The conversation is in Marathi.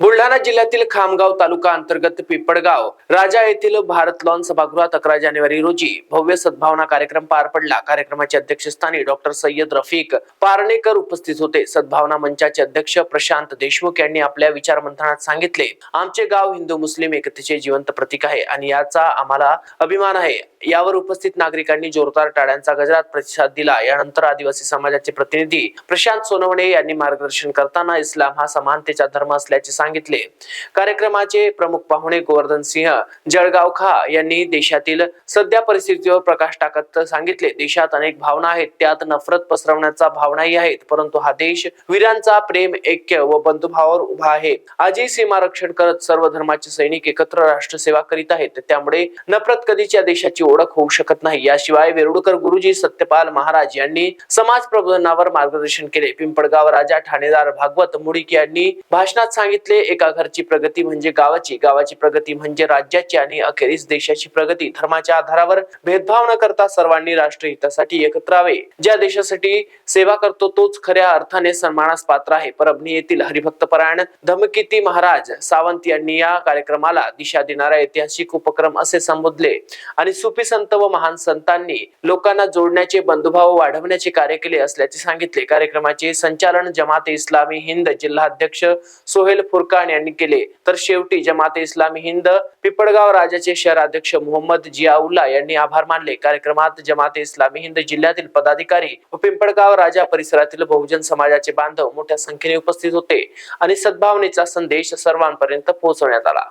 बुलढाणा जिल्ह्यातील खामगाव तालुका अंतर्गत पिंपळगाव राजा येथील भारत लॉन सभागृहात 11 जानेवारी रोजी भव्य सद्भावना कार्यक्रम पार पडला। कार्यक्रमाच्या अध्यक्षस्थानी डॉक्टर सय्यद रफिक पारणेकर उपस्थित होते। सद्भावना मंचाचे अध्यक्ष प्रशांत देशमुख यांनी आपल्या विचार मंथनात सांगितले, आमचे गाव हिंदू मुस्लिम एकतेचे जिवंत प्रतीक आहे आणि याचा आम्हाला अभिमान आहे। यावर उपस्थित नागरिकांनी जोरदार टाळ्यांचा गजरात प्रतिसाद दिला। यानंतर आदिवासी समाजाचे प्रतिनिधी प्रशांत सोनवणे यांनी मार्गदर्शन करताना इस्लाम हा समानतेचा धर्म असल्याचे सांगितले। कार्यक्रमाचे प्रमुख पाहुणे गोवर्धन सिंह जळगावखा यांनी देशातील सध्या परिस्थितीवर प्रकाश टाकत सांगितले, देशात अनेक भावना आहेत, त्यात नफरत पसरवण्याचा भावनाही आहेत, परंतु हा देश वीरांचा प्रेम, ऐक्य व बंधुभावावर उभा आहे। आजही सीमा रक्षण करत सर्व धर्माचे सैनिक एकत्र राष्ट्रसेवा करीत आहेत, त्यामुळे नफरत कधीच या देशाची ओळख होऊ शकत नाही। याशिवाय वेरुळकर गुरुजी सत्यपाल महाराज यांनी समाज प्रबोधनावर मार्गदर्शन केले। पिंपळगाव राजा ठाणेदार भागवत मुडीक यांनी भाषणात सांगितले, एका घरची प्रगती म्हणजे गावाची, गावाची प्रगती म्हणजे राज्याची आणि अखेरीस देशाची प्रगती। धर्माच्या आधारावर भेदभाव न करता सर्वांनी राष्ट्रहितासाठी एकत्र यावे। ज्या देशासाठी सेवा करतो तोच खऱ्या अर्थाने सन्मानास पात्र आहे। परभणी येथील हरिभक्तपरायण धमकीती महाराज सावंत यांनी या कार्यक्रमाला दिशा देणारा ऐतिहासिक उपक्रम असे संबोधले आणि सुफी संत व महान संतांनी लोकांना जोडण्याचे, बंधुभाव वाढवण्याचे कार्य केले असल्याचे सांगितले। कार्यक्रमाचे संचालन जमाते इस्लामी हिंद जिल्हाध्यक्ष सोहेल फुरकान यांनी केले। तर शेवटी जमाते इस्लामी हिंद पिंपळगाव राजाचे शहराध्यक्ष मोहम्मद जियाउल्ला यांनी आभार मानले। कार्यक्रमात जमाते इस्लामी हिंद जिल्ह्यातील पदाधिकारी व पिंपळगाव राजा परिसरातील बहुजन समाजाचे बांधव मोठ्या संख्येने उपस्थित होते आणि सद्भावनेचा संदेश सर्वांपर्यंत पोहोचवण्यात आला।